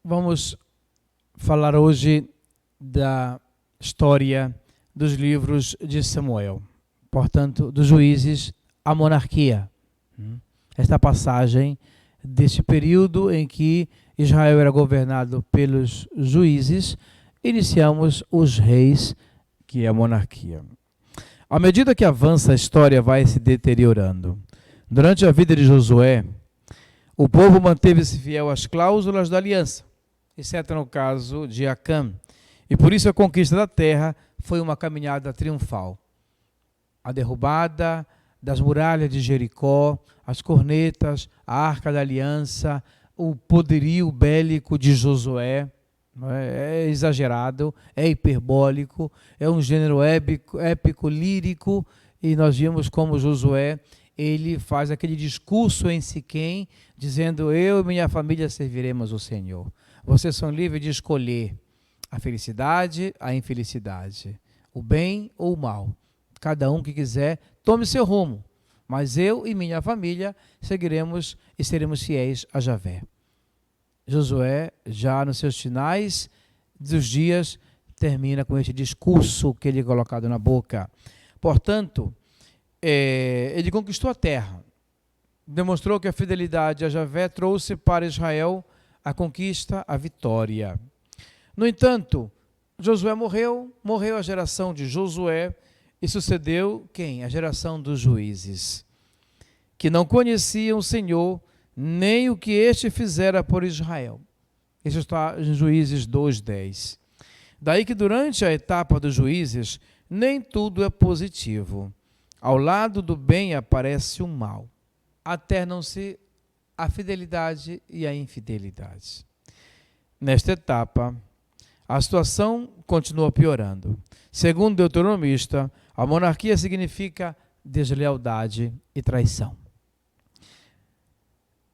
Vamos falar hoje da história dos livros de Samuel, portanto, dos juízes à monarquia. Esta passagem deste período em que Israel era governado pelos juízes, iniciamos os reis, que é a monarquia. À medida que avança a história vai se deteriorando. Durante a vida de Josué, o povo manteve-se fiel às cláusulas da aliança, exceto no caso de Acã. E por isso a conquista da terra foi uma caminhada triunfal. A derrubada das muralhas de Jericó, as cornetas, a arca da aliança, o poderio bélico de Josué, é exagerado, é hiperbólico, é um gênero épico, lírico, e nós vimos como Josué, ele faz aquele discurso em Siquém, dizendo: eu e minha família serviremos o Senhor. Vocês são livres de escolher a felicidade, a infelicidade, o bem ou o mal. Cada um que quiser, tome seu rumo. Mas eu e minha família seguiremos e seremos fiéis a Javé. Josué, já nos seus finais dos dias, termina com este discurso que ele é colocado na boca. Portanto, ele conquistou a terra, demonstrou que a fidelidade a Javé trouxe para Israel a conquista, a vitória. No entanto, Josué morreu a geração de Josué e sucedeu quem? A geração dos juízes, que não conheciam o Senhor, nem o que este fizera por Israel. Isso está em Juízes 2:10. Daí que durante a etapa dos juízes, nem tudo é positivo. Ao lado do bem aparece o mal. Alternam-se a fidelidade e a infidelidade. Nesta etapa, a situação continua piorando. Segundo o deuteronomista, a monarquia significa deslealdade e traição.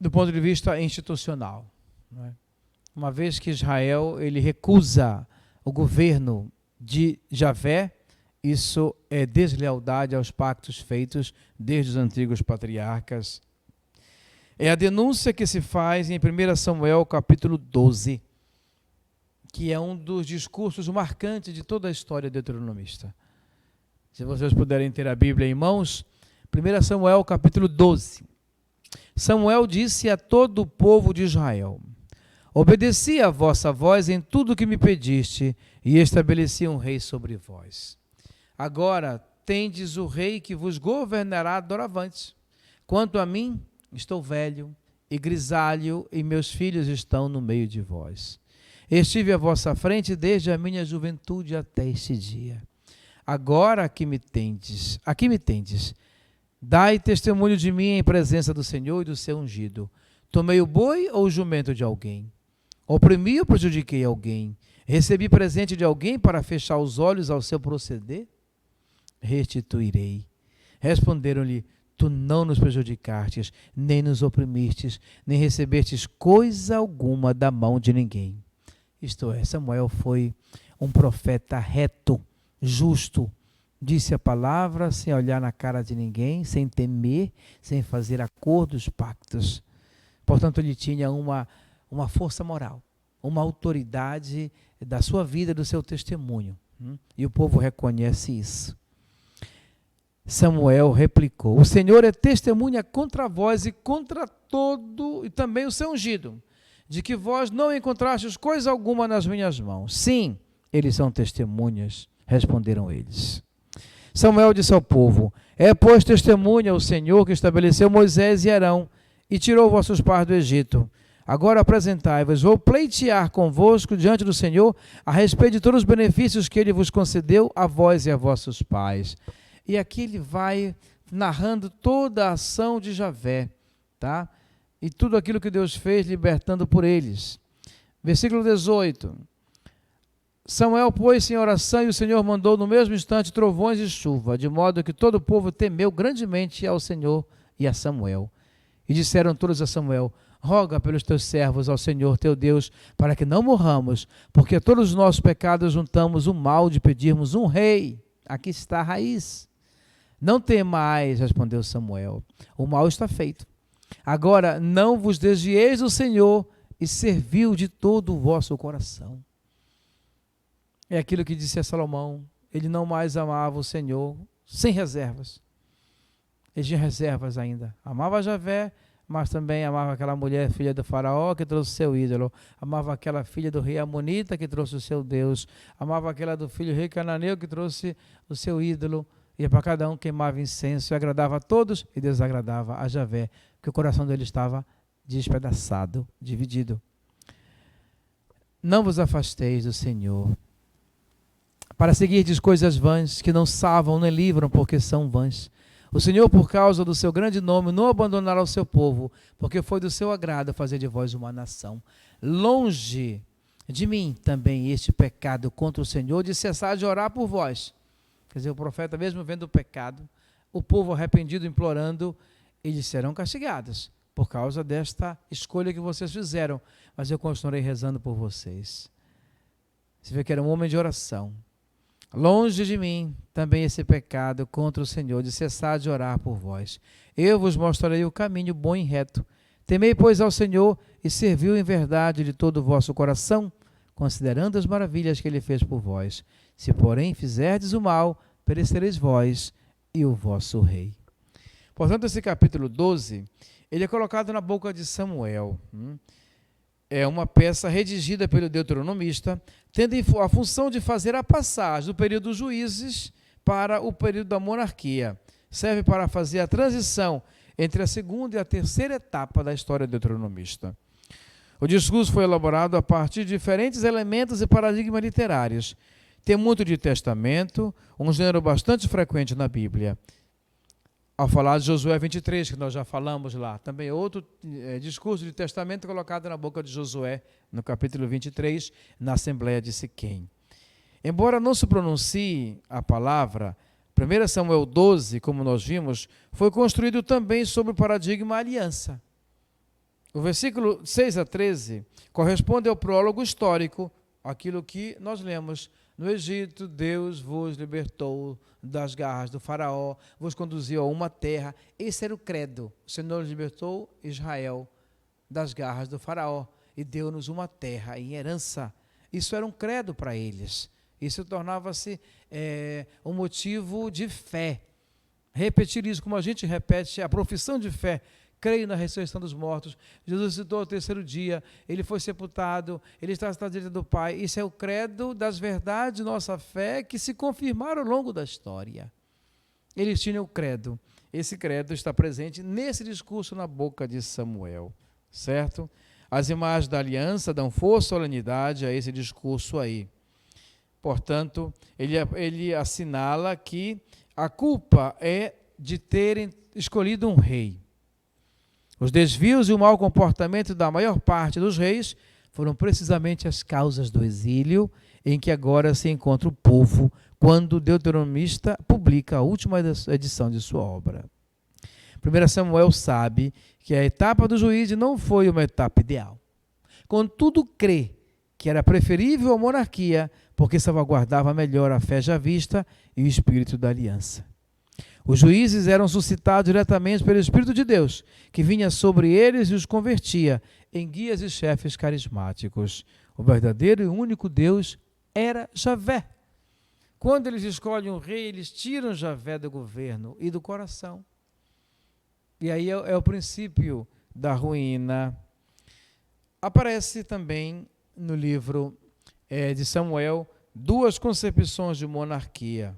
Do ponto de vista institucional, uma vez que Israel ele recusa o governo de Javé, isso é deslealdade aos pactos feitos desde os antigos patriarcas. É a denúncia que se faz em 1 Samuel capítulo 12, que é um dos discursos marcantes de toda a história deuteronomista. Se vocês puderem ter a Bíblia em mãos, 1 Samuel capítulo 12. Samuel disse a todo o povo de Israel: obedeci a vossa voz em tudo que me pediste, e estabeleci um rei sobre vós. Agora tendes o rei que vos governará doravante. Quanto a mim, estou velho e grisalho, e meus filhos estão no meio de vós. Estive à vossa frente desde a minha juventude até este dia. Agora aqui me tendes, dai testemunho de mim em presença do Senhor e do seu ungido. Tomei o boi ou o jumento de alguém? Oprimi ou prejudiquei alguém? Recebi presente de alguém para fechar os olhos ao seu proceder? Restituirei. Responderam-lhe: tu não nos prejudicastes, nem nos oprimistes, nem recebestes coisa alguma da mão de ninguém. Isto é, Samuel foi um profeta reto, justo, disse a palavra sem olhar na cara de ninguém, sem temer, sem fazer acordos, pactos. Portanto, ele tinha uma força moral, uma autoridade da sua vida, do seu testemunho. E o povo reconhece isso. Samuel replicou: o Senhor é testemunha contra vós e contra todo, e também o seu ungido, de que vós não encontrastes coisa alguma nas minhas mãos. Sim, eles são testemunhas, responderam eles. Samuel disse ao povo: é, pois, testemunha o Senhor que estabeleceu Moisés e Arão e tirou vossos pais do Egito. Agora apresentai-vos, vou pleitear convosco diante do Senhor a respeito de todos os benefícios que ele vos concedeu a vós e a vossos pais. E aqui ele vai narrando toda a ação de Javé, tá? E tudo aquilo que Deus fez, libertando por eles. Versículo 18. Samuel pôs-se em oração e o Senhor mandou no mesmo instante trovões e chuva, de modo que todo o povo temeu grandemente ao Senhor e a Samuel. E disseram todos a Samuel: roga pelos teus servos ao Senhor teu Deus, para que não morramos, porque a todos os nossos pecados juntamos o mal de pedirmos um rei. Aqui está a raiz. Não temais, respondeu Samuel, o mal está feito. Agora não vos desvieis do Senhor, e serviu de todo o vosso coração. É aquilo que disse a Salomão, ele não mais amava o Senhor sem reservas. Ele tinha reservas ainda. Amava Javé, mas também amava aquela mulher, filha do faraó, que trouxe o seu ídolo. Amava aquela filha do rei amonita, que trouxe o seu Deus. Amava aquela do filho do rei cananeu, que trouxe o seu ídolo. Ia para cada um, queimava incenso, e agradava a todos e desagradava a Javé, porque o coração dele estava despedaçado, dividido. Não vos afasteis do Senhor, para seguirdes coisas vãs, que não salvam nem livram, porque são vãs. O Senhor, por causa do seu grande nome, não abandonará o seu povo, porque foi do seu agrado fazer de vós uma nação. Longe de mim também este pecado contra o Senhor, de cessar de orar por vós. Quer dizer, o profeta, mesmo vendo o pecado, o povo arrependido implorando, eles serão castigados por causa desta escolha que vocês fizeram, mas eu continuarei rezando por vocês. Você vê que era um homem de oração. Longe de mim também esse pecado contra o Senhor, de cessar de orar por vós. Eu vos mostrarei o caminho bom e reto. Temei, pois, ao Senhor e serviu em verdade de todo o vosso coração, considerando as maravilhas que ele fez por vós. Se, porém, fizerdes o mal, perecereis vós e o vosso rei. Portanto, esse capítulo 12, ele é colocado na boca de Samuel. É uma peça redigida pelo deuteronomista, tendo a função de fazer a passagem do período dos juízes para o período da monarquia. Serve para fazer a transição entre a segunda e a terceira etapa da história deuteronomista. O discurso foi elaborado a partir de diferentes elementos e paradigmas literários. Tem muito de testamento, um gênero bastante frequente na Bíblia. Ao falar de Josué 23, que nós já falamos lá, também outro discurso de testamento colocado na boca de Josué, no capítulo 23, na Assembleia de Siquém. Embora não se pronuncie a palavra, 1 Samuel 12, como nós vimos, foi construído também sobre o paradigma aliança. O versículo 6 a 13 corresponde ao prólogo histórico, aquilo que nós lemos. No Egito, Deus vos libertou das garras do faraó, vos conduziu a uma terra. Esse era o credo. O Senhor libertou Israel das garras do faraó e deu-nos uma terra em herança. Isso era um credo para eles. Isso tornava-se um motivo de fé. Repetir isso, como a gente repete a profissão de fé. Creio na ressurreição dos mortos. Jesus ressuscitou ao terceiro dia. Ele foi sepultado. Ele está à direita do Pai. Isso é o credo das verdades de nossa fé que se confirmaram ao longo da história. Eles tinham o credo. Esse credo está presente nesse discurso na boca de Samuel. Certo? As imagens da aliança dão força e solenidade a esse discurso aí. Portanto, ele assinala que a culpa é de terem escolhido um rei. Os desvios e o mau comportamento da maior parte dos reis foram precisamente as causas do exílio em que agora se encontra o povo, quando o deuteronomista publica a última edição de sua obra. 1 Samuel sabe que a etapa do juízo não foi uma etapa ideal. Contudo, crê que era preferível a monarquia, porque salvaguardava melhor a fé já vista e o espírito da aliança. Os juízes eram suscitados diretamente pelo Espírito de Deus, que vinha sobre eles e os convertia em guias e chefes carismáticos. O verdadeiro e único Deus era Javé. Quando eles escolhem um rei, eles tiram Javé do governo e do coração. E aí é o princípio da ruína. Aparece também no livro de Samuel duas concepções de monarquia.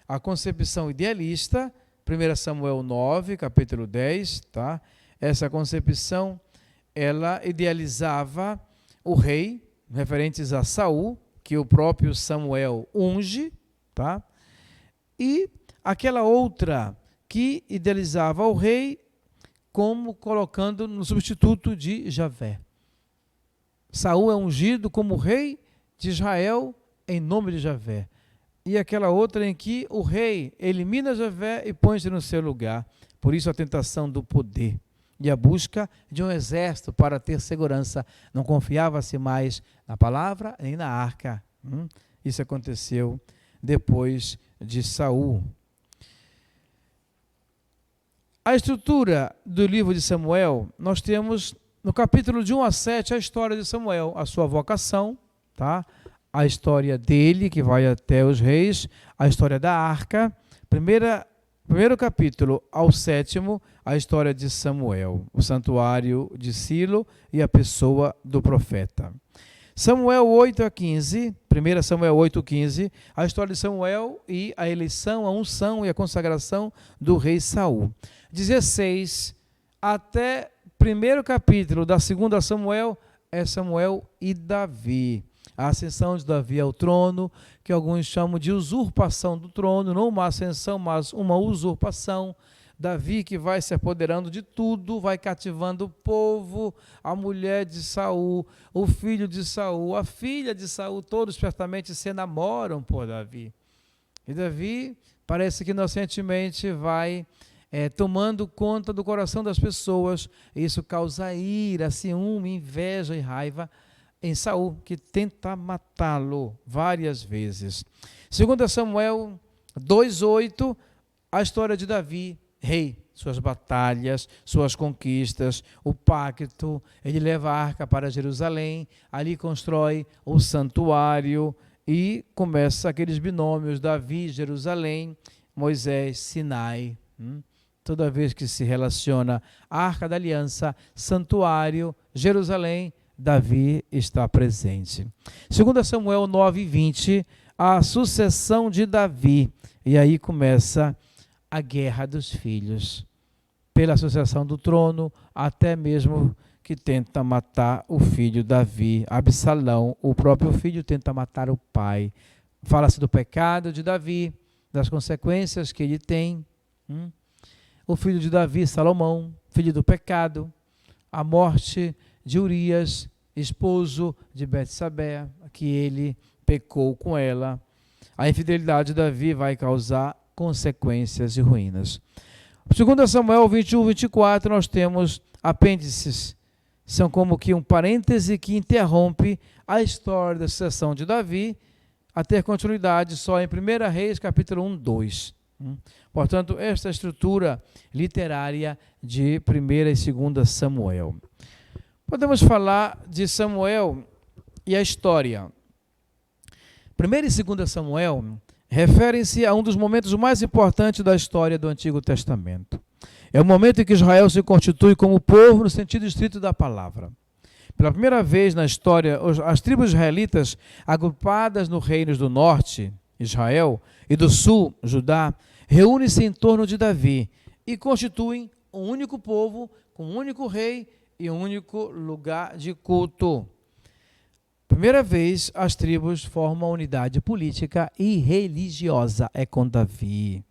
A concepção idealista, 1 Samuel 9, capítulo 10, tá? Essa concepção, ela idealizava o rei, referentes a Saul, que o próprio Samuel unge, tá? E aquela outra que idealizava o rei como colocando no substituto de Javé. Saul é ungido como rei de Israel em nome de Javé. E aquela outra em que o rei elimina Javé e põe-se no seu lugar. Por isso a tentação do poder e a busca de um exército para ter segurança. Não confiava-se mais na palavra nem na arca. Isso aconteceu depois de Saul. A estrutura do livro de Samuel, nós temos no capítulo de 1 a 7, a história de Samuel, a sua vocação, tá? A história dele, que vai até os reis, a história da arca. Primeiro capítulo ao 7º, a história de Samuel, o santuário de Silo e a pessoa do profeta. Samuel 8 a 15, 1 Samuel 8, 15, a história de Samuel e a eleição, a unção e a consagração do rei Saul. 16 até primeiro capítulo da 2 Samuel é Samuel e Davi. A ascensão de Davi ao trono, que alguns chamam de usurpação do trono, não uma ascensão, mas uma usurpação. Davi que vai se apoderando de tudo, vai cativando o povo, a mulher de Saul, o filho de Saul, a filha de Saul, todos certamente se enamoram por Davi. E Davi parece que inocentemente vai tomando conta do coração das pessoas. Isso causa ira, ciúme, inveja e raiva em Saul, que tenta matá-lo várias vezes. 2 Samuel 2:8, a história de Davi, rei, suas batalhas, suas conquistas, o pacto. Ele leva a arca para Jerusalém, ali constrói o santuário e começa aqueles binômios Davi, Jerusalém, Moisés, Sinai. Toda vez que se relaciona a arca da aliança, santuário, Jerusalém, Davi está presente. 2 Samuel 9:20, a sucessão de Davi. E aí começa a guerra dos filhos, pela sucessão do trono, até mesmo que tenta matar o filho Davi, Absalão, o próprio filho tenta matar o pai. Fala-se do pecado de Davi, das consequências que ele tem. O filho de Davi, Salomão, filho do pecado, a morte de Urias, esposo de Betsabé, que ele pecou com ela. A infidelidade de Davi vai causar consequências e ruínas. 2 Samuel 21-24, nós temos apêndices. São como que um parêntese que interrompe a história da sucessão de Davi a ter continuidade só em 1 Reis, capítulo 1-2. Portanto, esta estrutura literária de 1 e 2 Samuel. Podemos falar de Samuel e a história. 1 e 2 Samuel referem-se a um dos momentos mais importantes da história do Antigo Testamento. É o momento em que Israel se constitui como povo no sentido estrito da palavra. Pela primeira vez na história, as tribos israelitas, agrupadas no reinos do norte, Israel, e do sul, Judá, reúnem-se em torno de Davi e constituem um único povo, com um único rei e um único lugar de culto. Primeira vez, as tribos formam uma unidade política e religiosa, é com Davi.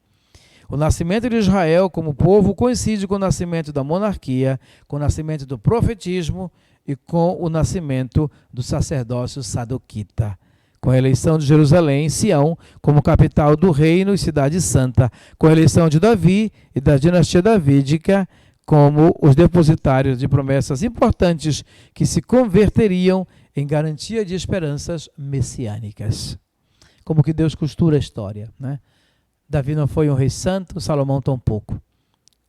O nascimento de Israel como povo coincide com o nascimento da monarquia, com o nascimento do profetismo e com o nascimento do sacerdócio sadoquita, com a eleição de Jerusalém, Sião, como capital do reino e cidade santa, com a eleição de Davi e da dinastia davídica como os depositários de promessas importantes que se converteriam em garantia de esperanças messiânicas. Como que Deus costura a história, né? Davi não foi um rei santo, Salomão tampouco.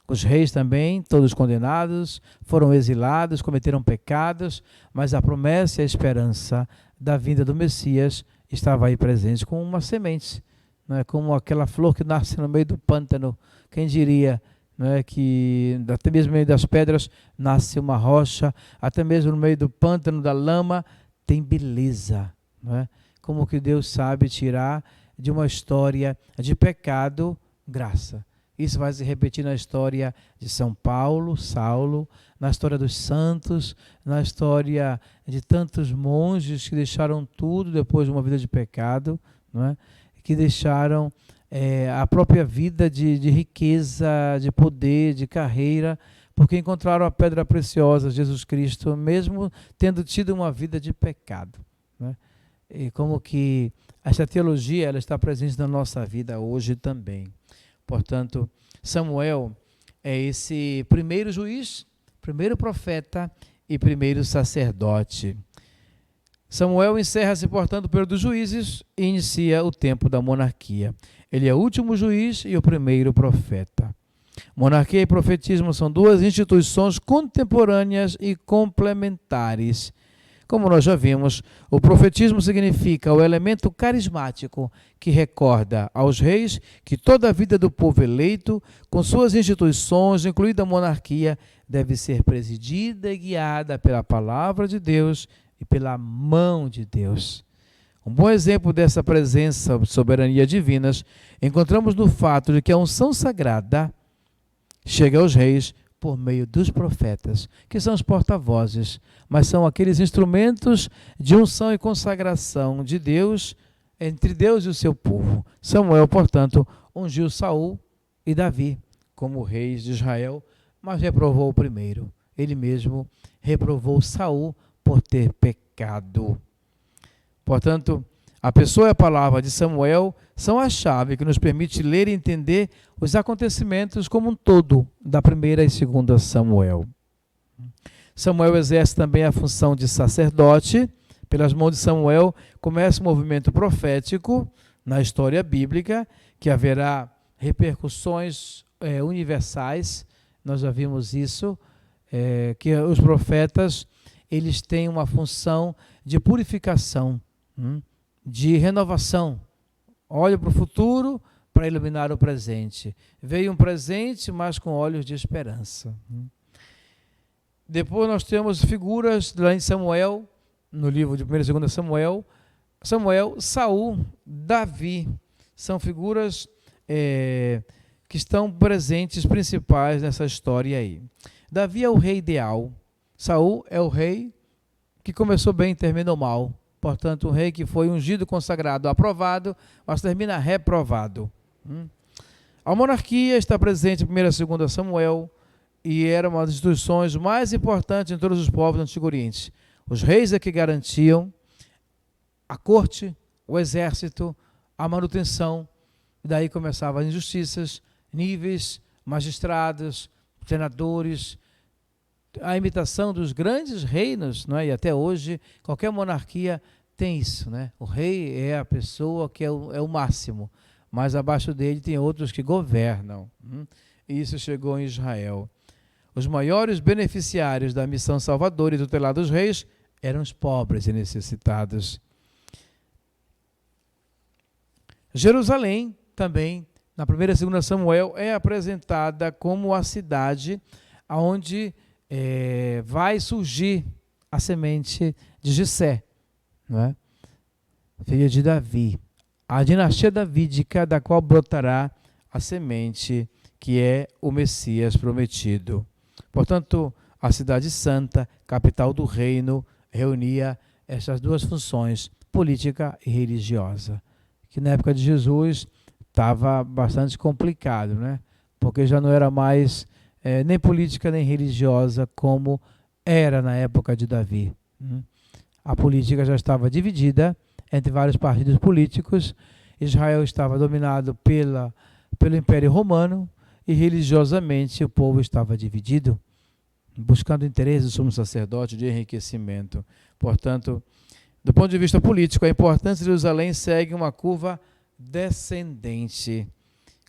Os reis também, todos condenados, foram exilados, cometeram pecados, mas a promessa e a esperança da vinda do Messias estava aí presente como uma semente, né? Como aquela flor que nasce no meio do pântano. Quem diria, né, que até mesmo no meio das pedras nasce uma rocha, até mesmo no meio do pântano, da lama, tem beleza, né? Como que Deus sabe tirar de uma história de pecado, graça. Isso vai se repetir na história de São Paulo, Saulo, na história dos santos, na história de tantos monges que deixaram tudo depois de uma vida de pecado, não é? Que deixaram a própria vida de riqueza, de poder, de carreira, porque encontraram a pedra preciosa, Jesus Cristo, mesmo tendo tido uma vida de pecado, né? E como que essa teologia ela está presente na nossa vida hoje também. Portanto, Samuel é esse primeiro juiz, primeiro profeta e primeiro sacerdote. Samuel encerra-se, portanto, o período dos juízes e inicia o tempo da monarquia. Ele é o último juiz e o primeiro profeta. Monarquia e profetismo são duas instituições contemporâneas e complementares. Como nós já vimos, o profetismo significa o elemento carismático que recorda aos reis que toda a vida do povo eleito, com suas instituições, incluída a monarquia, deve ser presidida e guiada pela palavra de Deus e pela mão de Deus. Um bom exemplo dessa presença de soberania divinas encontramos no fato de que a unção sagrada chega aos reis por meio dos profetas, que são os porta-vozes, mas são aqueles instrumentos de unção e consagração de Deus, entre Deus e o seu povo. Samuel, portanto, ungiu Saul e Davi como reis de Israel, mas reprovou o primeiro. Ele mesmo reprovou Saul por ter pecado. Portanto, a pessoa e a palavra de Samuel são a chave que nos permite ler e entender os acontecimentos como um todo da primeira e segunda Samuel. Samuel exerce também a função de sacerdote. Pelas mãos de Samuel começa um movimento profético na história bíblica, que haverá repercussões universais. Nós já vimos isso, que os profetas eles têm uma função de purificação, de renovação. Olha para o futuro para iluminar o presente. Veio um presente, mas com olhos de esperança. Depois nós temos figuras lá em Samuel, no livro de 1 e 2 Samuel, Saul, Davi. São figuras que estão presentes, principais nessa história aí. Davi é o rei ideal. Saul é o rei que começou bem e terminou mal. Portanto, um rei que foi ungido, consagrado, aprovado, mas termina reprovado. A monarquia está presente em 1 e 2 Samuel e era uma das instituições mais importantes em todos os povos do Antigo Oriente. Os reis é que garantiam a corte, o exército, a manutenção. E daí começavam as injustiças, níveis, magistrados, senadores, a imitação dos grandes reinos, não é? E até hoje qualquer monarquia tem isso, né? O rei é a pessoa que é o máximo, mas abaixo dele tem outros que governam. E isso chegou em Israel. Os maiores beneficiários da missão salvadora e tutelar dos reis eram os pobres e necessitados. Jerusalém também, na 1 e 2 Samuel, é apresentada como a cidade onde vai surgir a semente de Jessé, não é? Filha de Davi, a dinastia davídica da qual brotará a semente que é o Messias prometido. Portanto, a cidade santa, capital do reino, reunia essas duas funções, política e religiosa, que na época de Jesus estava bastante complicado, né? Porque já não era mais nem política nem religiosa como era na época de Davi. A política já estava dividida entre vários partidos políticos. Israel estava dominado pelo Império Romano e religiosamente o povo estava dividido, buscando interesse do sumo sacerdote de enriquecimento. Portanto, do ponto de vista político, a importância de Jerusalém segue uma curva descendente.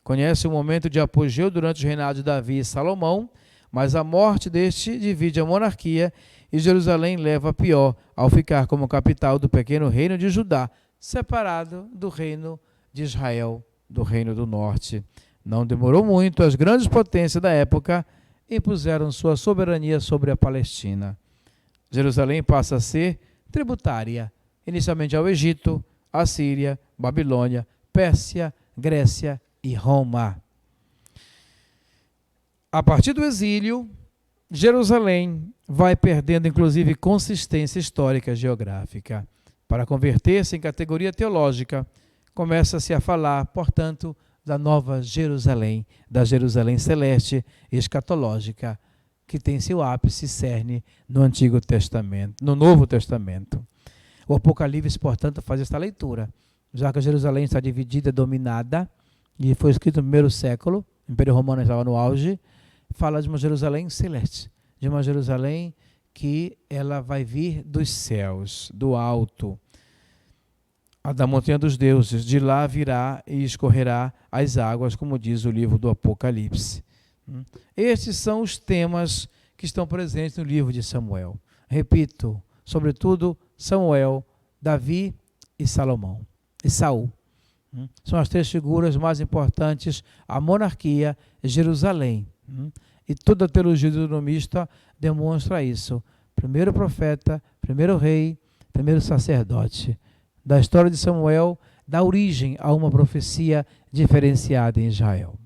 Conhece o momento de apogeu durante o reinado de Davi e Salomão, mas a morte deste divide a monarquia e Jerusalém leva a pior ao ficar como capital do pequeno reino de Judá, separado do reino de Israel, do reino do norte. Não demorou muito, as grandes potências da época impuseram sua soberania sobre a Palestina. Jerusalém passa a ser tributária, inicialmente ao Egito, à Síria, Babilônia, Pérsia, Grécia e Roma. A partir do exílio, Jerusalém vai perdendo inclusive consistência histórica geográfica. Para converter-se em categoria teológica, começa-se a falar, portanto, da Nova Jerusalém, da Jerusalém celeste e escatológica, que tem seu ápice e cerne no Antigo Testamento, no Novo Testamento. O Apocalipse, portanto, faz esta leitura, já que Jerusalém está dividida, dominada, e foi escrito no primeiro século, o Império Romano estava no auge, fala de uma Jerusalém celeste, de uma Jerusalém que ela vai vir dos céus, do alto, a da montanha dos deuses, de lá virá e escorrerá as águas, como diz o livro do Apocalipse. Estes são os temas que estão presentes no livro de Samuel. Repito, sobretudo Samuel, Davi e Salomão e Saul. São as três figuras mais importantes, a monarquia, Jerusalém. E toda a teologia deuteronomista demonstra isso. Primeiro profeta, primeiro rei, primeiro sacerdote. Da história de Samuel, dá origem a uma profecia diferenciada em Israel.